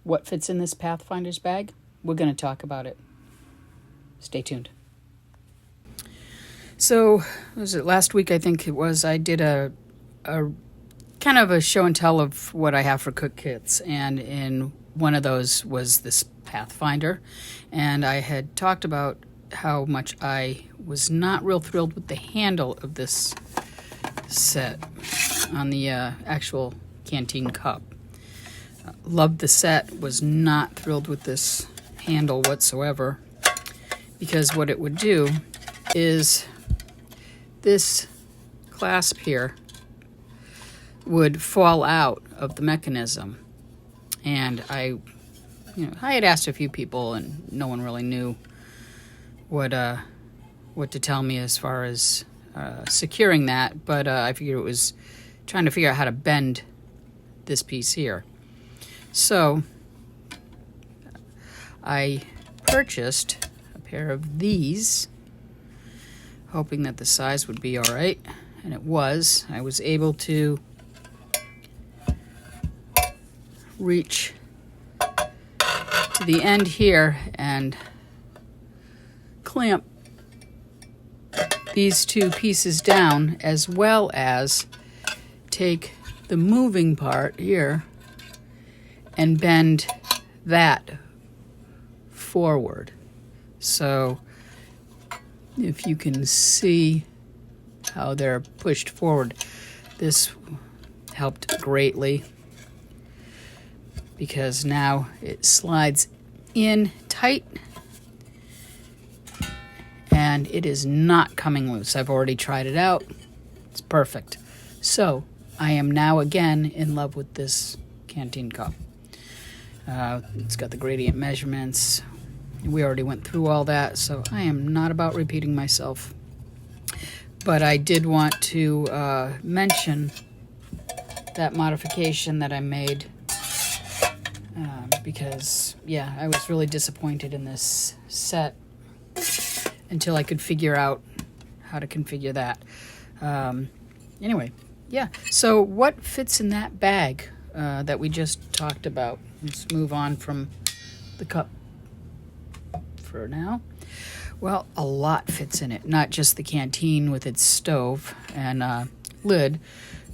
what fits in this Pathfinder's bag? We're going to talk about it. Stay tuned. So, was it last week, I think it was, I did a kind of a show and tell of what I have for cook kits, and in one of those was this Pathfinder, and I had talked about how much I was not real thrilled with the handle of this set on the actual Canteen Cup. Loved the set, was not thrilled with this handle whatsoever, because what it would do is this clasp here would fall out of the mechanism. And I had asked a few people, and no one really knew what to tell me as far as securing that. But I figured it was trying to figure out how to bend this piece here. So I purchased a pair of these, hoping that the size would be all right, and it was. I was able to reach to the end here and clamp these two pieces down, as well as take the moving part here and bend that forward. So if you can see how they're pushed forward, this helped greatly, because now it slides in tight and it is not coming loose. I've already tried it out. It's perfect. So I am now again in love with this Canteen Cup. It's got the gradient measurements. We already went through all that, so I am not about repeating myself. But I did want to mention that modification that I made, because, yeah, I was really disappointed in this set until I could figure out how to configure that. Anyway, yeah. So what fits in that bag that we just talked about? Let's move on from the cup for now. Well, a lot fits in it. Not just the canteen with its stove and lid,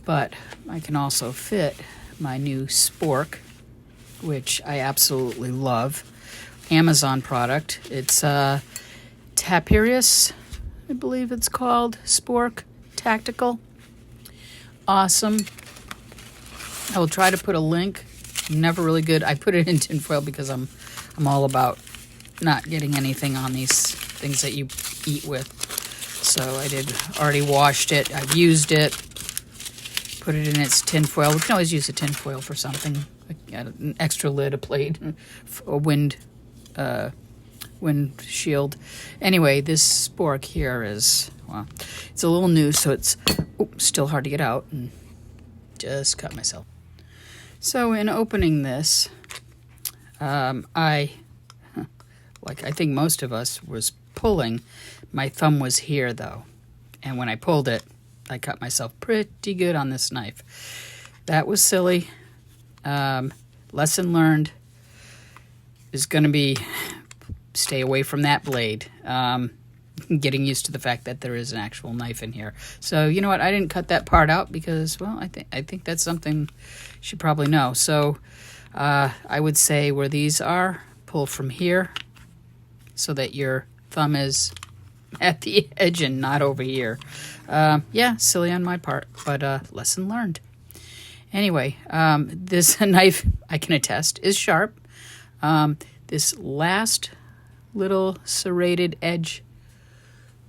but I can also fit my new spork, which I absolutely love. Amazon product. It's Tapirius, I believe it's called. Spork Tactical. Awesome. I will try to put a link. Never really good. I put it in tinfoil because I'm all about not getting anything on these things that you eat with. So I already washed it. I've used it. Put it in its tinfoil. We can always use a tinfoil for something. An extra lid, a plate, a wind shield. Anyway, this spork here is, well, it's a little new, so it's still hard to get out, and just cut myself. So in opening this, I think most of us was pulling. My thumb was here, though, and when I pulled it, I cut myself pretty good on this knife. That was silly. Lesson learned is going to be stay away from that blade. Getting used to the fact that there is an actual knife in here. So you know what? I didn't cut that part out because, well, I think that's something you should probably know. So I would say where these are, pull from here so that your thumb is at the edge and not over here. Yeah, silly on my part, but lesson learned. Anyway, this knife, I can attest, is sharp. This last little serrated edge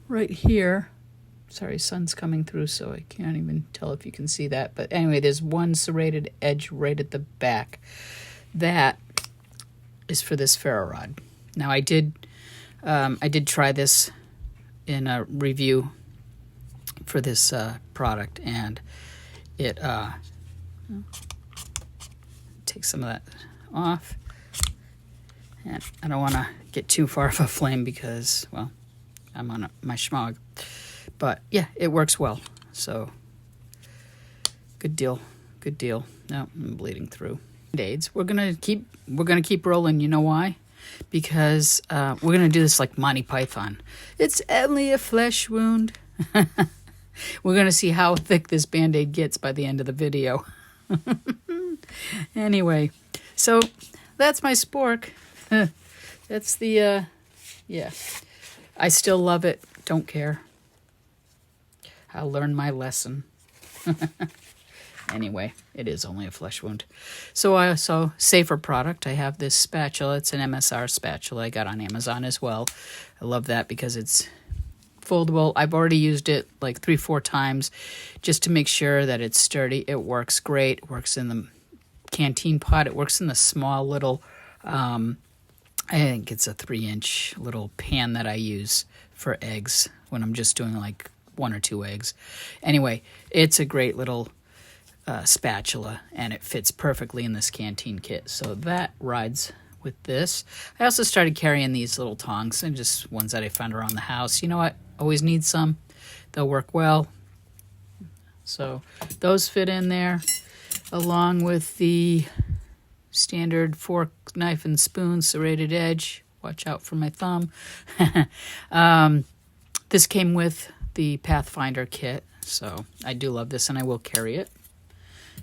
right here, sorry, sun's coming through, so I can't even tell if you can see that. But anyway, there's one serrated edge right at the back. That is for this ferro rod. Now, I did try this in a review for this product, and it take some of that off. And I don't want to get too far of a flame because, well, I'm on my schmog. But yeah, it works well. So good deal. Good deal. No, I'm bleeding through. Band-Aids. We're gonna keep rolling. You know why? Because we're gonna do this like Monty Python. It's only a flesh wound. We're gonna see how thick this Band-Aid gets by the end of the video. Anyway, so that's my spork. That's the yeah. I still love it. Don't care. I'll learn my lesson. Anyway, it is only a flesh wound. So safer product. I have this spatula. It's an MSR spatula I got on Amazon as well. I love that because it's foldable. I've already used it like 3-4 times just to make sure that it's sturdy. It works great. It works in the canteen pot. It works in the small little, I think it's a 3-inch little pan that I use for eggs when I'm just doing like 1 or 2 eggs. Anyway, it's a great little spatula, and it fits perfectly in this canteen kit. So that rides with this. I also started carrying these little tongs, and just ones that I found around the house. You know what? Always need some. They'll work well. So those fit in there, along with the standard fork, knife, and spoon, serrated edge. Watch out for my thumb. This came with the Pathfinder kit, so I do love this, and I will carry it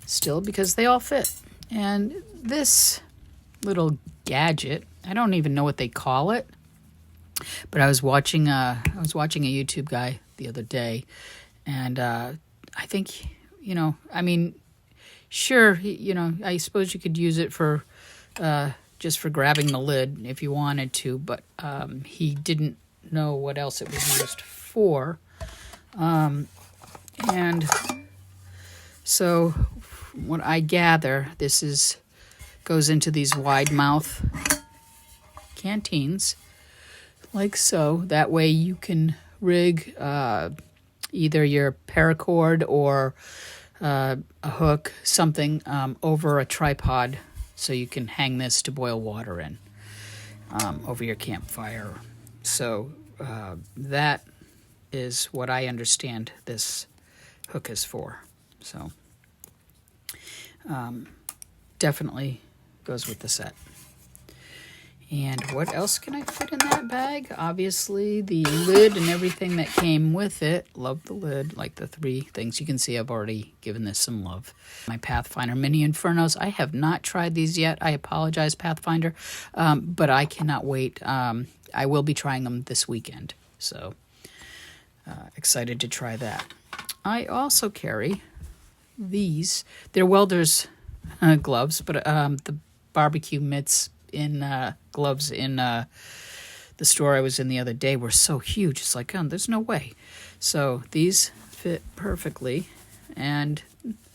still because they all fit. And this little gadget, I don't even know what they call it, but I was watching a YouTube guy the other day, and I think, I mean, sure, I suppose you could use it for just for grabbing the lid if you wanted to, but he didn't know what else it was used for. And so what I gather, this goes into these wide mouth canteens, like so. That way you can rig either your paracord or a hook, something over a tripod, so you can hang this to boil water in over your campfire. So that is what I understand this hook is for. So definitely goes with the set. And what else can I fit in that bag? Obviously, the lid and everything that came with it. Love the lid, like the 3 things. You can see I've already given this some love. My Pathfinder Mini Infernos. I have not tried these yet. I apologize, Pathfinder. But I cannot wait. I will be trying them this weekend. So, excited to try that. I also carry these. They're welder's gloves, but the barbecue mitts in gloves in the store I was in the other day were so huge. It's like, there's no way. So these fit perfectly, and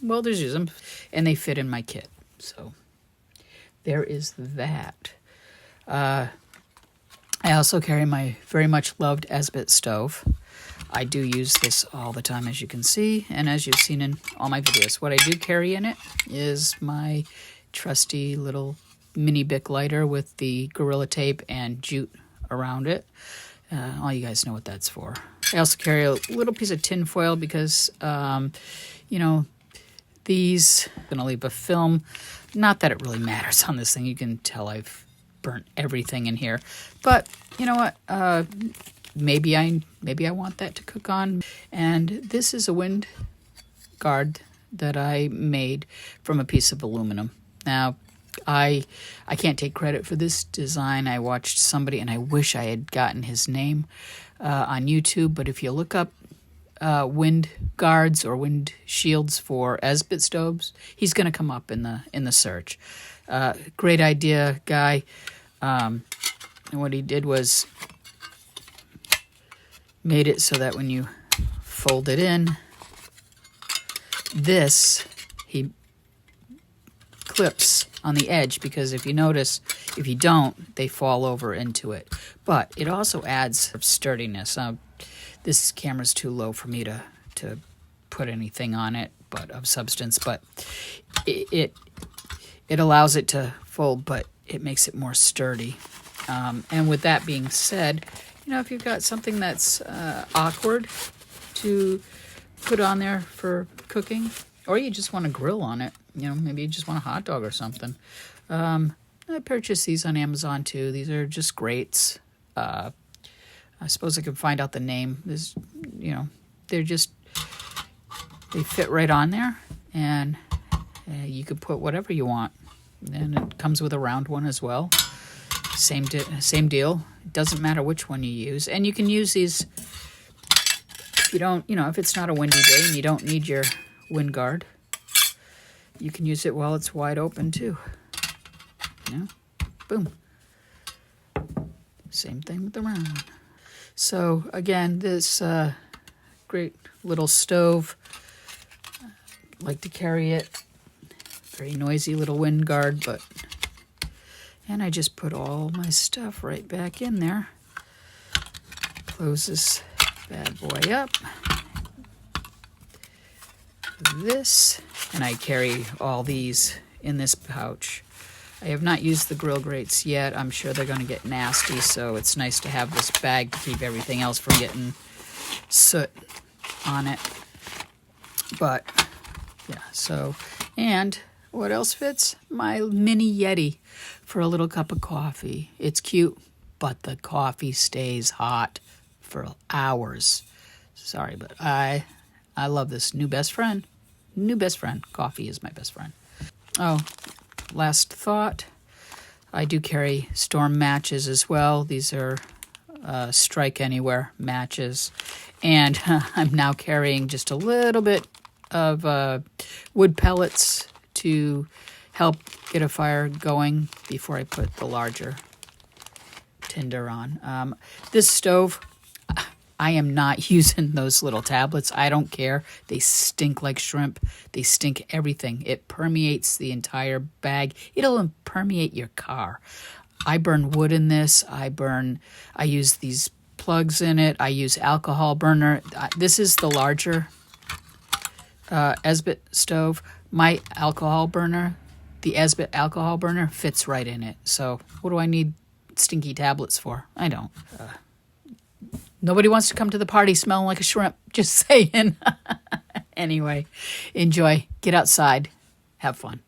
welders use them, and they fit in my kit. So there is that. I also carry my very much loved Esbit stove. I do use this all the time, as you can see, and as you've seen in all my videos. What I do carry in it is my trusty little mini Bic lighter with the Gorilla Tape and jute around it. All you guys know what that's for. I also carry a little piece of tin foil because, these, I'm going to leave a film. Not that it really matters on this thing. You can tell I've burnt everything in here. But, you know what? Maybe I want that to cook on. And this is a wind guard that I made from a piece of aluminum. Now, I can't take credit for this design. I watched somebody, and I wish I had gotten his name on YouTube. But if you look up wind guards or wind shields for Esbit stoves, he's going to come up in the search. Great idea, guy. And what he did was made it so that when you fold it in, he clips on the edge, because if you notice, if you don't, they fall over into it. But it also adds sturdiness. This camera's too low for me to put anything on it, but of substance. But it allows it to fold, but it makes it more sturdy. And with that being said, if you've got something that's awkward to put on there for cooking, Or you just want to grill on it. You know, maybe you just want a hot dog or something. I purchased these on Amazon too. These are just grates. I suppose I could find out the name. There's, you know, they fit right on there, and you could put whatever you want. And it comes with a round one as well. Same deal. It doesn't matter which one you use, and you can use these if you don't, you know, if it's not a windy day and you don't need your wind guard. You can use it while it's wide open too. You know, boom. Same thing with the round. So again, this great little stove. Like to carry it. Very noisy little wind guard, but. And I just put all my stuff right back in there. Close this bad boy up. This, and I carry all these in this pouch. I have not used the grill grates yet. I'm sure they're going to get nasty, so it's nice to have this bag to keep everything else from getting soot on it. But, yeah, so, and what else fits? My mini Yeti for a little cup of coffee. It's cute, but the coffee stays hot for hours. Sorry, but I love this new best friend. New best friend. Coffee is my best friend. Oh, last thought. I do carry storm matches as well. These are strike anywhere matches. And I'm now carrying just a little bit of wood pellets to help get a fire going before I put the larger tinder on. This stove, I am not using those little tablets. I don't care. They stink like shrimp. They stink everything. It permeates the entire bag. It'll permeate your car. I burn wood in this. I use these plugs in it. I use alcohol burner. This is the larger Esbit stove. My alcohol burner, the Esbit alcohol burner, fits right in it. So what do I need stinky tablets for? I don't. Nobody wants to come to the party smelling like a shrimp. Just saying. Anyway, enjoy. Get outside. Have fun.